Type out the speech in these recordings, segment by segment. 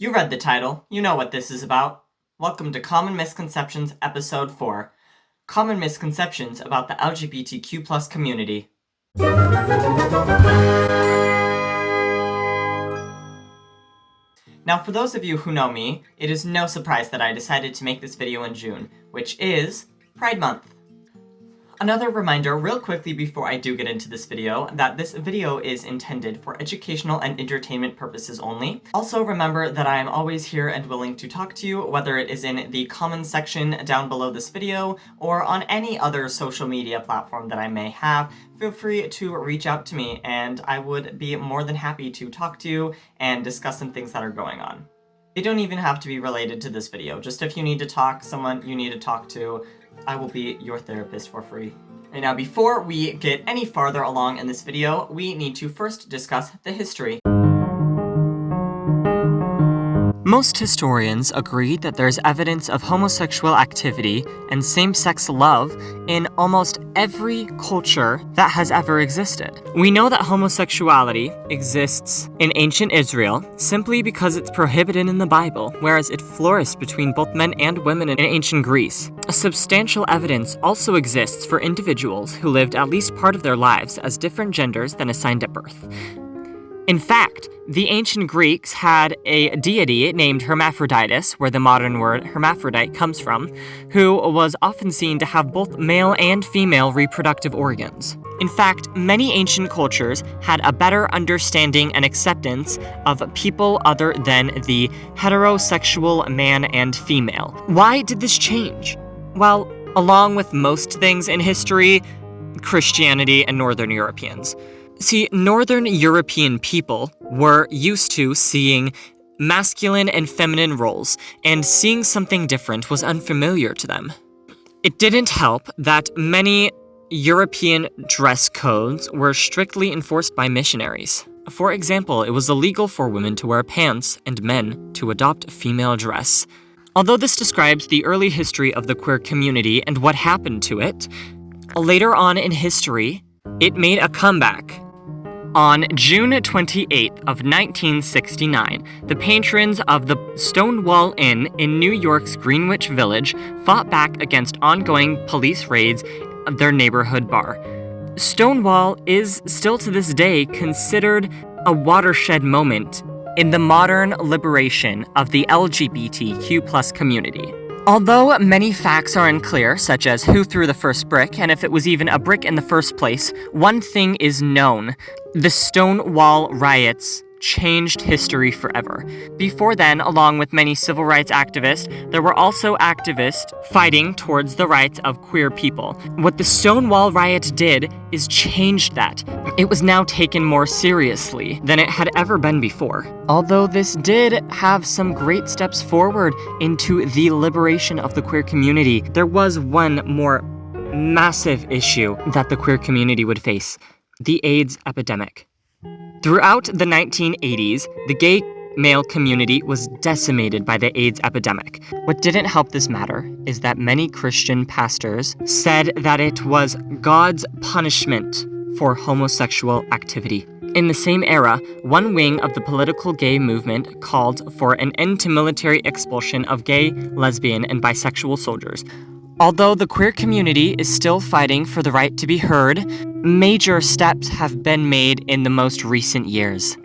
You read the title, you know what this is about. Welcome to Common Misconceptions Episode 4. Common Misconceptions about the LGBTQ+ community. Now, for those of you who know me, it is no surprise that I decided to make this video in June, which is Pride Month. Another reminder real quickly before I do get into this video, that this video is intended for educational and entertainment purposes only. Also remember that I am always here and willing to talk to you, whether it is in the comments section down below this video, or on any other social media platform that I may have. Feel free to reach out to me, and I would be more than happy to talk to you and discuss some things that are going on. They don't even have to be related to this video, just if you need to talk, someone you need to talk to, I will be your therapist for free. Right now, before we get any farther along in this video, we need to first discuss the history. Most historians agree that there's evidence of homosexual activity and same-sex love in almost every culture that has ever existed. We know that homosexuality exists in ancient Israel simply because it's prohibited in the Bible, whereas it flourished between both men and women in ancient Greece. Substantial evidence also exists for individuals who lived at least part of their lives as different genders than assigned at birth. In fact, the ancient Greeks had a deity named Hermaphroditus, where the modern word hermaphrodite comes from, who was often seen to have both male and female reproductive organs. In fact, many ancient cultures had a better understanding and acceptance of people other than the heterosexual man and female. Why did this change? Well, along with most things in history, Christianity and Northern Europeans. See, Northern European people were used to seeing masculine and feminine roles, and seeing something different was unfamiliar to them. It didn't help that many European dress codes were strictly enforced by missionaries. For example, it was illegal for women to wear pants and men to adopt female dress. Although this describes the early history of the queer community and what happened to it, later on in history, it made a comeback. On June 28th of 1969, the patrons of the Stonewall Inn in New York's Greenwich Village fought back against ongoing police raids of their neighborhood bar. Stonewall is still to this day considered a watershed moment in the modern liberation of the LGBTQ+ community. Although many facts are unclear, such as who threw the first brick and if it was even a brick in the first place, one thing is known: the Stonewall riots changed history forever. Before then, along with many civil rights activists, there were also activists fighting towards the rights of queer people. What the Stonewall riot did is change that. It was now taken more seriously than it had ever been before. Although this did have some great steps forward into the liberation of the queer community, there was one more massive issue that the queer community would face: the AIDS epidemic. Throughout the 1980s, the gay male community was decimated by the AIDS epidemic. What didn't help this matter is that many Christian pastors said that it was God's punishment for homosexual activity. In the same era, one wing of the political gay movement called for an end to military expulsion of gay, lesbian, and bisexual soldiers. Although the queer community is still fighting for the right to be heard, major steps have been made in the most recent years,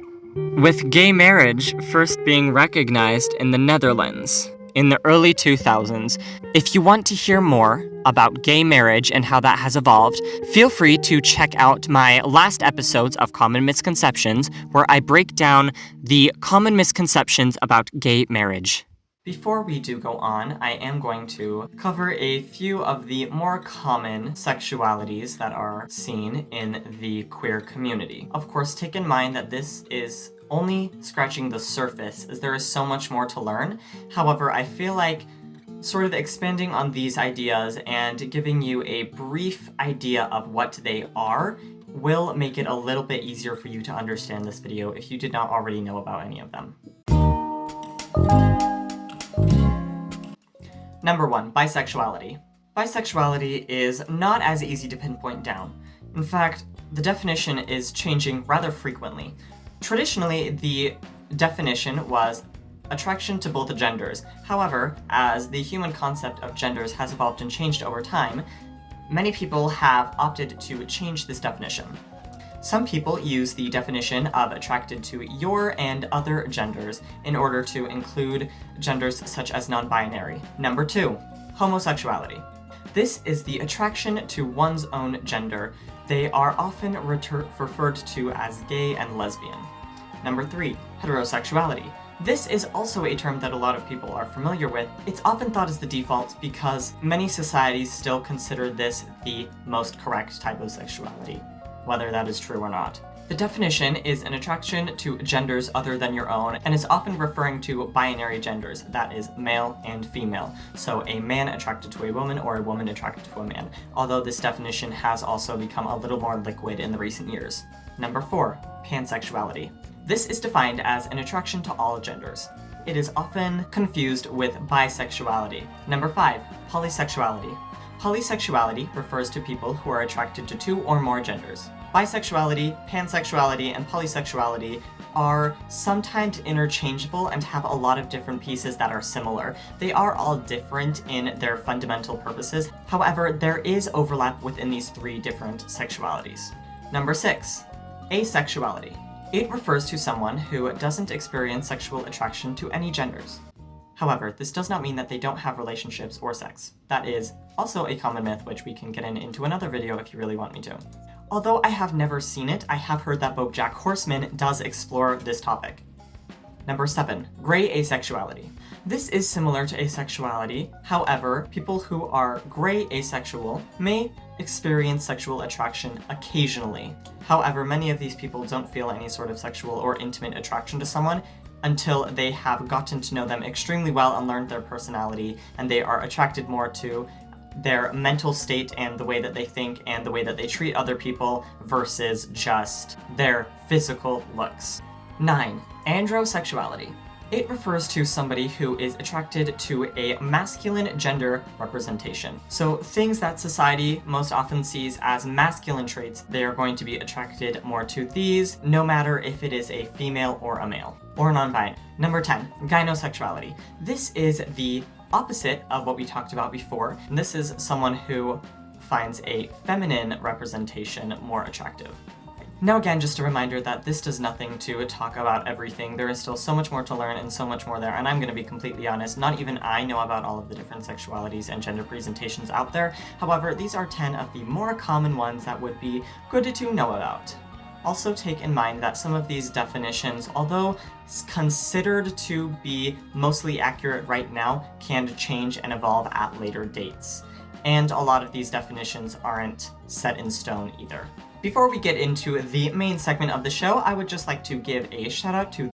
with gay marriage first being recognized in the Netherlands in the early 2000s. If you want to hear more about gay marriage and how that has evolved, feel free to check out my last episodes of Common Misconceptions, where I break down the common misconceptions about gay marriage. Before we do go on, I am going to cover a few of the more common sexualities that are seen in the queer community. Of course, take in mind that this is only scratching the surface, as there is so much more to learn. However, I feel like sort of expanding on these ideas and giving you a brief idea of what they are will make it a little bit easier for you to understand this video if you did not already know about any of them. Number 1, bisexuality. Bisexuality is not as easy to pinpoint down. In fact, the definition is changing rather frequently. Traditionally, the definition was attraction to both genders. However, as the human concept of genders has evolved and changed over time, many people have opted to change this definition. Some people use the definition of attracted to your and other genders in order to include genders such as non-binary. Number 2, homosexuality. This is the attraction to one's own gender. They are often referred to as gay and lesbian. Number 3, heterosexuality. This is also a term that a lot of people are familiar with. It's often thought as the default because many societies still consider this the most correct type of sexuality, whether that is true or not. The definition is an attraction to genders other than your own, and is often referring to binary genders, that is, male and female. So a man attracted to a woman or a woman attracted to a man, although this definition has also become a little more liquid in the recent years. Number 4, pansexuality. This is defined as an attraction to all genders. It is often confused with bisexuality. Number 5, polysexuality. Polysexuality refers to people who are attracted to 2 or more genders. Bisexuality, pansexuality, and polysexuality are sometimes interchangeable and have a lot of different pieces that are similar. They are all different in their fundamental purposes. However, there is overlap within these 3 different sexualities. Number 6, asexuality. It refers to someone who doesn't experience sexual attraction to any genders. However, this does not mean that they don't have relationships or sex. That is also a common myth, which we can get into another video if you really want me to. Although I have never seen it, I have heard that BoJack Horseman does explore this topic. Number 7, gray asexuality. This is similar to asexuality. However, people who are gray asexual may experience sexual attraction occasionally. However, many of these people don't feel any sort of sexual or intimate attraction to someone until they have gotten to know them extremely well and learned their personality, and they are attracted more to their mental state and the way that they think and the way that they treat other people versus just their physical looks. 9, androsexuality. It refers to somebody who is attracted to a masculine gender representation. So things that society most often sees as masculine traits, they are going to be attracted more to these, no matter if it is a female or a male, or non-binary. Number 10, gynosexuality. This is the opposite of what we talked about before, and this is someone who finds a feminine representation more attractive. Now again, just a reminder that this does nothing to talk about everything. There is still so much more to learn and so much more there, and I'm going to be completely honest, not even I know about all of the different sexualities and gender presentations out there. However, these are 10 of the more common ones that would be good to know about. Also take in mind that some of these definitions, although considered to be mostly accurate right now, can change and evolve at later dates. And a lot of these definitions aren't set in stone either. Before we get into the main segment of the show, I would just like to give a shout out to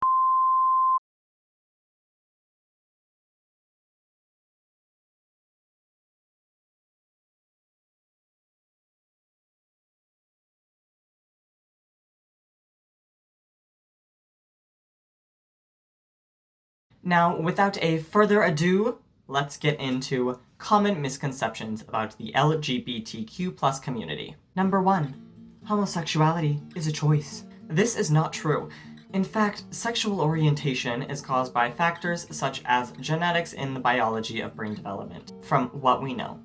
Now, without a further ado, let's get into common misconceptions about the LGBTQ+ community. Number 1, homosexuality is a choice. This is not true. In fact, sexual orientation is caused by factors such as genetics in the biology of brain development, from what we know.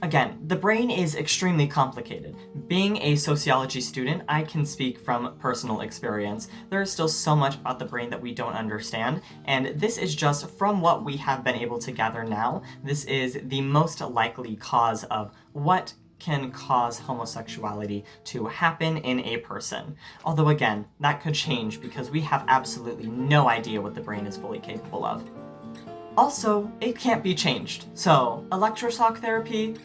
Again, the brain is extremely complicated. Being a sociology student, I can speak from personal experience. There is still so much about the brain that we don't understand, and this is just from what we have been able to gather now. This is the most likely cause of what can cause homosexuality to happen in a person. Although again, that could change because we have absolutely no idea what the brain is fully capable of. Also, it can't be changed, so electroshock therapy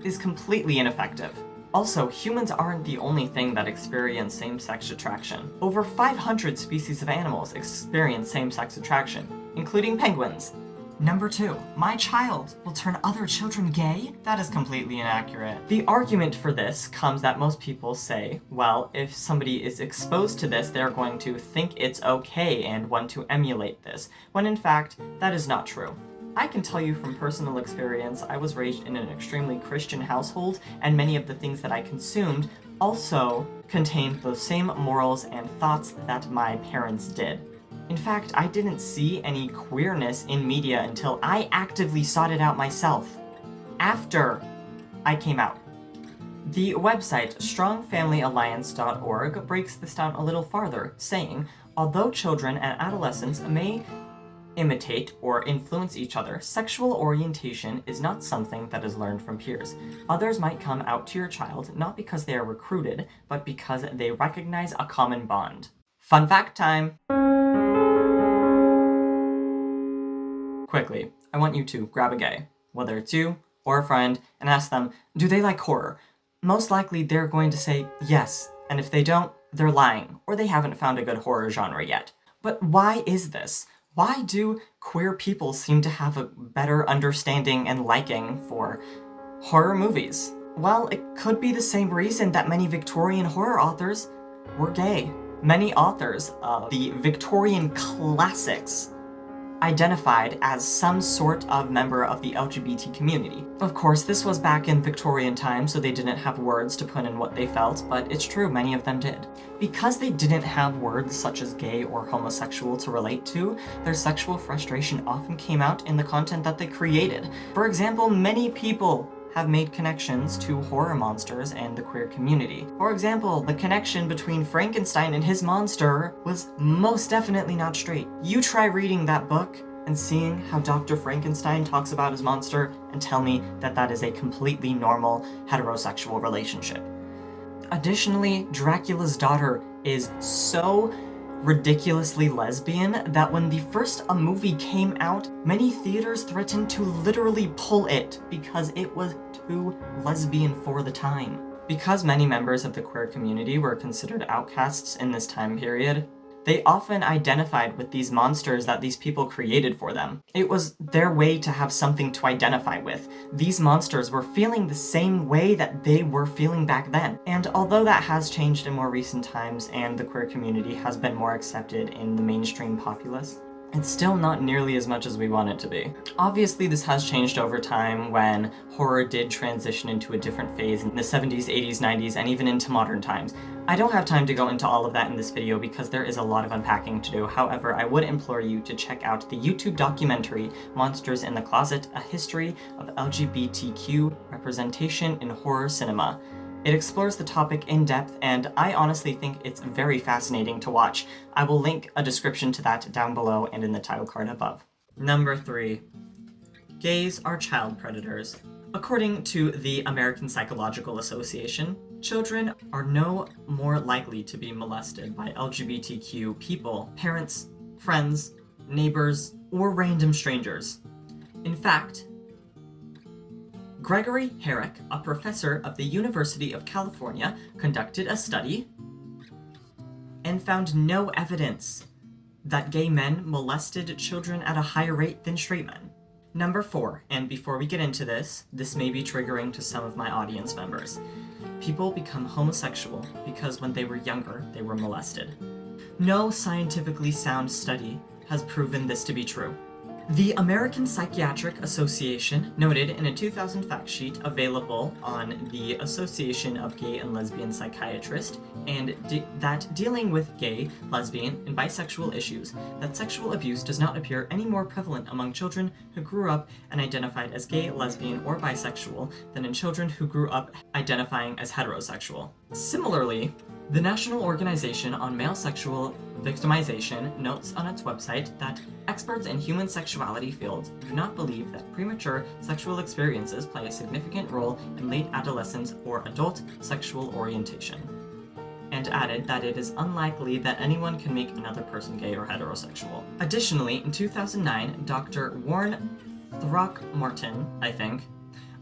is completely ineffective. Also, humans aren't the only thing that experience same-sex attraction. Over 500 species of animals experience same-sex attraction, including penguins. Number 2, my child will turn other children gay? That is completely inaccurate. The argument for this comes that most people say, well, if somebody is exposed to this, they're going to think it's okay and want to emulate this, when in fact, that is not true. I can tell you from personal experience, I was raised in an extremely Christian household, and many of the things that I consumed also contained those same morals and thoughts that my parents did. In fact, I didn't see any queerness in media until I actively sought it out myself, after I came out. The website strongfamilyalliance.org breaks this down a little farther, saying, although children and adolescents may imitate or influence each other, sexual orientation is not something that is learned from peers. Others might come out to your child not because they are recruited, but because they recognize a common bond. Fun fact time! Quickly, I want you to grab a gay, whether it's you or a friend, and ask them, do they like horror? Most likely they're going to say yes, and if they don't, they're lying, or they haven't found a good horror genre yet. But why is this? Why do queer people seem to have a better understanding and liking for horror movies? Well, it could be the same reason that many Victorian horror authors were gay. Many authors of the Victorian classics identified as some sort of member of the LGBT community. Of course, this was back in Victorian times, so they didn't have words to put in what they felt, but it's true, many of them did. Because they didn't have words such as gay or homosexual to relate to, their sexual frustration often came out in the content that they created. For example, many people have made connections to horror monsters and the queer community. For example, the connection between Frankenstein and his monster was most definitely not straight. You try reading that book and seeing how Dr. Frankenstein talks about his monster and tell me that that is a completely normal heterosexual relationship. Additionally, Dracula's daughter is so ridiculously lesbian that when the first movie came out, many theaters threatened to literally pull it because it was too lesbian for the time. Because many members of the queer community were considered outcasts in this time period, they often identified with these monsters that these people created for them. It was their way to have something to identify with. These monsters were feeling the same way that they were feeling back then. And although that has changed in more recent times and the queer community has been more accepted in the mainstream populace, it's still not nearly as much as we want it to be. Obviously, this has changed over time when horror did transition into a different phase in the 70s, 80s, 90s, and even into modern times. I don't have time to go into all of that in this video because there is a lot of unpacking to do. However, I would implore you to check out the YouTube documentary Monsters in the Closet, A History of LGBTQ Representation in Horror Cinema. It explores the topic in depth, and I honestly think it's very fascinating to watch. I will link a description to that down below and in the title card above. Number 3. Gays are child predators. According to the American Psychological Association, children are no more likely to be molested by LGBTQ people, parents, friends, neighbors, or random strangers. In fact, Gregory Herrick, a professor of the University of California, conducted a study and found no evidence that gay men molested children at a higher rate than straight men. Number 4, and before we get into this may be triggering to some of my audience members. People become homosexual because when they were younger, they were molested. No scientifically sound study has proven this to be true. The American Psychiatric Association noted in a 2000 fact sheet available on the Association of Gay and Lesbian Psychiatrists that dealing with gay, lesbian, and bisexual issues, that sexual abuse does not appear any more prevalent among children who grew up and identified as gay, lesbian, or bisexual than in children who grew up identifying as heterosexual. Similarly, the National Organization on Male Sexual Victimization notes on its website that experts in human sexuality fields do not believe that premature sexual experiences play a significant role in late adolescence or adult sexual orientation, and added that it is unlikely that anyone can make another person gay or heterosexual. Additionally, in 2009, Dr. Warren Throckmorton,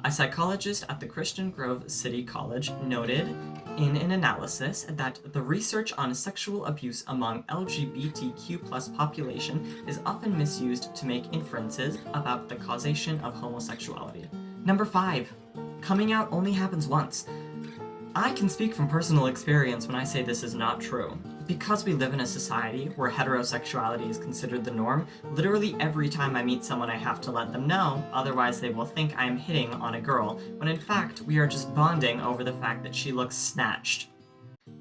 a psychologist at the Christian Grove City College, noted in an analysis that the research on sexual abuse among LGBTQ+ population is often misused to make inferences about the causation of homosexuality. Number 5. Coming out only happens once. I can speak from personal experience when I say this is not true. Because we live in a society where heterosexuality is considered the norm, literally every time I meet someone I have to let them know, otherwise they will think I am hitting on a girl, when in fact we are just bonding over the fact that she looks snatched.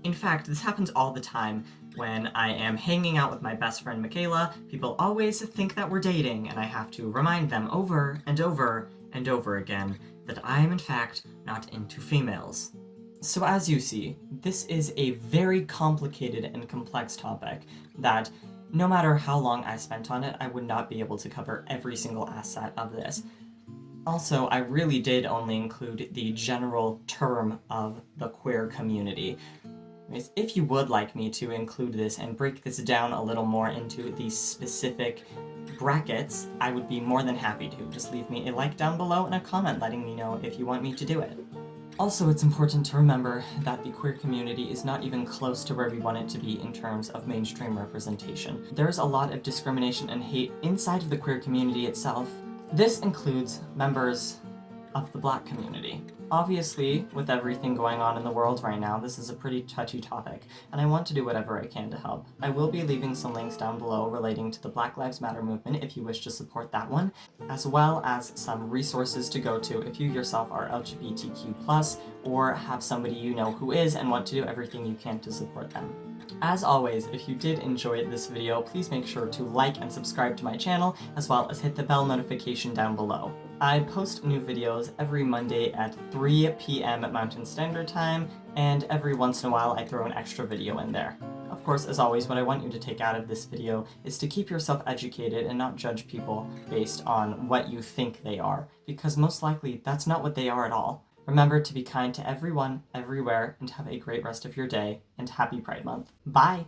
In fact, this happens all the time. When I am hanging out with my best friend Michaela, people always think that we're dating, and I have to remind them over and over and over again that I am in fact not into females. So as you see, this is a very complicated and complex topic that no matter how long I spent on it, I would not be able to cover every single asset of this. Also, I really did only include the general term of the queer community. If you would like me to include this and break this down a little more into these specific brackets, I would be more than happy to. Just leave me a like down below and a comment letting me know if you want me to do it. Also, it's important to remember that the queer community is not even close to where we want it to be in terms of mainstream representation. There's a lot of discrimination and hate inside of the queer community itself. This includes members of the Black community. Obviously, with everything going on in the world right now, this is a pretty touchy topic, and I want to do whatever I can to help. I will be leaving some links down below relating to the Black Lives Matter movement if you wish to support that one, as well as some resources to go to if you yourself are LGBTQ+, or have somebody you know who is and want to do everything you can to support them. As always, if you did enjoy this video, please make sure to like and subscribe to my channel, as well as hit the bell notification down below. I post new videos every Monday at 3 p.m. Mountain Standard Time, and every once in a while I throw an extra video in there. Of course, as always, what I want you to take out of this video is to keep yourself educated and not judge people based on what you think they are, because most likely that's not what they are at all. Remember to be kind to everyone, everywhere, and have a great rest of your day, and happy Pride Month. Bye!